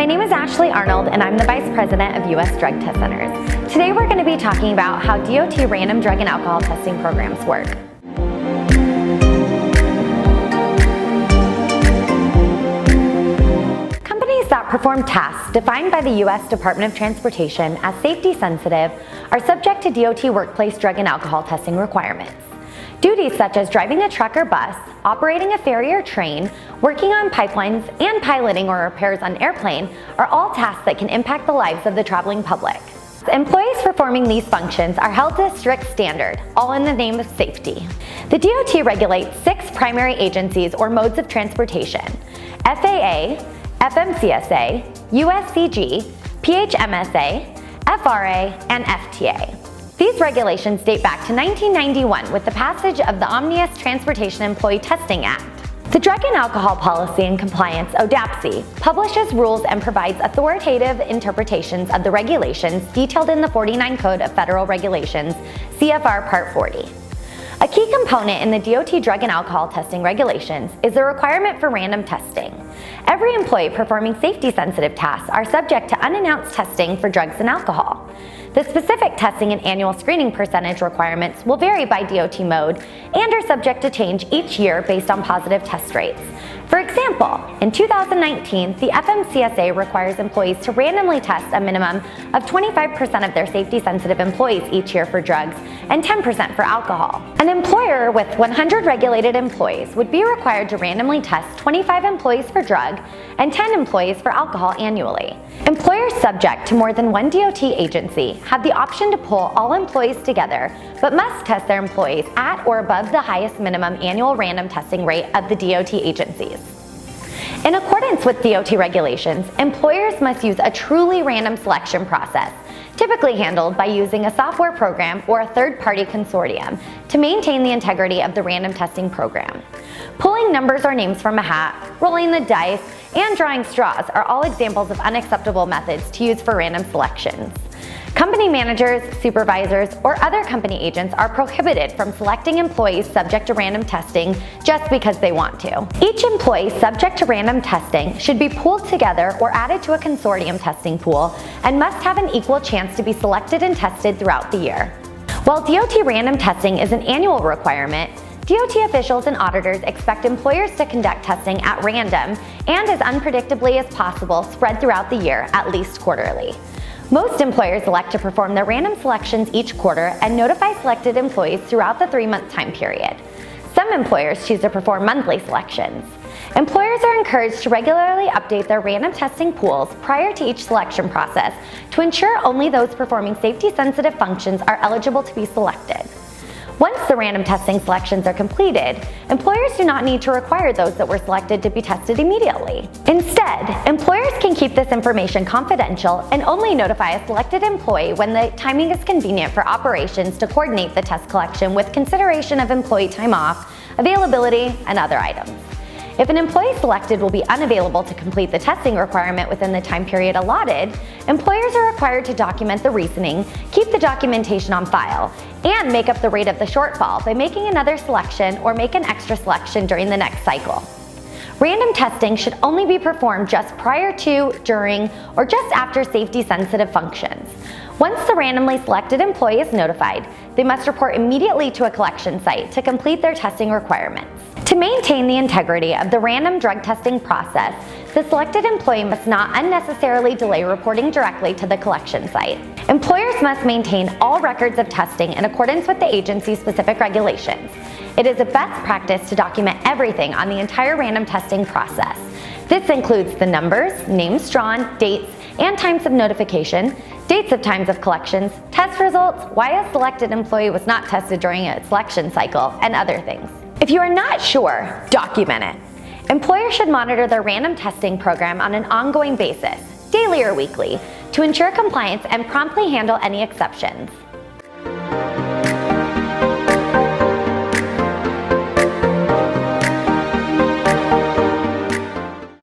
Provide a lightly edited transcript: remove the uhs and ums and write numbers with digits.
My name is Ashley Arnold, and I'm the Vice President of U.S. Drug Test Centers. Today we're going to be talking about how DOT random drug and alcohol testing programs work. Companies that perform tasks defined by the U.S. Department of Transportation as safety sensitive are subject to DOT workplace drug and alcohol testing requirements. Duties such as driving a truck or bus, operating a ferry or train, working on pipelines, and piloting or repairs on airplane are all tasks that can impact the lives of the traveling public. Employees performing these functions are held to a strict standard, all in the name of safety. The DOT regulates 6 primary agencies or modes of transportation: FAA, FMCSA, USCG, PHMSA, FRA, and FTA. These regulations date back to 1991 with the passage of the Omnibus Transportation Employee Testing Act. The Drug and Alcohol Policy and Compliance, ODAPC, publishes rules and provides authoritative interpretations of the regulations detailed in the 49 Code of Federal Regulations, CFR Part 40. A key component in the DOT drug and alcohol testing regulations is the requirement for random testing. Every employee performing safety-sensitive tasks are subject to unannounced testing for drugs and alcohol. The specific testing and annual screening percentage requirements will vary by DOT mode and are subject to change each year based on positive test rates. For example, in 2019, the FMCSA requires employees to randomly test a minimum of 25% of their safety-sensitive employees each year for drugs and 10% for alcohol. An employer with 100 regulated employees would be required to randomly test 25 employees for drug and 10 employees for alcohol annually. Employers subject to more than one DOT agency have the option to pull all employees together, but must test their employees at or above the highest minimum annual random testing rate of the DOT agencies. In accordance with DOT regulations, employers must use a truly random selection process, typically handled by using a software program or a third-party consortium, to maintain the integrity of the random testing program. Pulling numbers or names from a hat, rolling the dice, and drawing straws are all examples of unacceptable methods to use for random selections. Company managers, supervisors, or other company agents are prohibited from selecting employees subject to random testing just because they want to. Each employee subject to random testing should be pooled together or added to a consortium testing pool and must have an equal chance to be selected and tested throughout the year. While DOT random testing is an annual requirement, DOT officials and auditors expect employers to conduct testing at random and as unpredictably as possible spread throughout the year, at least quarterly. Most employers elect to perform their random selections each quarter and notify selected employees throughout the 3-month time period. Some employers choose to perform monthly selections. Employers are encouraged to regularly update their random testing pools prior to each selection process to ensure only those performing safety-sensitive functions are eligible to be selected. Once the random testing selections are completed, employers do not need to require those that were selected to be tested immediately. Instead, employers can keep this information confidential and only notify a selected employee when the timing is convenient for operations to coordinate the test collection with consideration of employee time off, availability, and other items. If an employee selected will be unavailable to complete the testing requirement within the time period allotted, employers are required to document the reasoning, keep the documentation on file, and make up the rate of the shortfall by making another selection or make an extra selection during the next cycle. Random testing should only be performed just prior to, during, or just after safety-sensitive functions. Once the randomly selected employee is notified, they must report immediately to a collection site to complete their testing requirements. To maintain the integrity of the random drug testing process, the selected employee must not unnecessarily delay reporting directly to the collection site. Employers must maintain all records of testing in accordance with the agency's specific regulations. It is a best practice to document everything on the entire random testing process. This includes the numbers, names drawn, dates, and times of notification, dates of times of collections, test results, why a selected employee was not tested during a selection cycle, and other things. If you are not sure, document it. Employers should monitor their random testing program on an ongoing basis, daily or weekly, to ensure compliance and promptly handle any exceptions.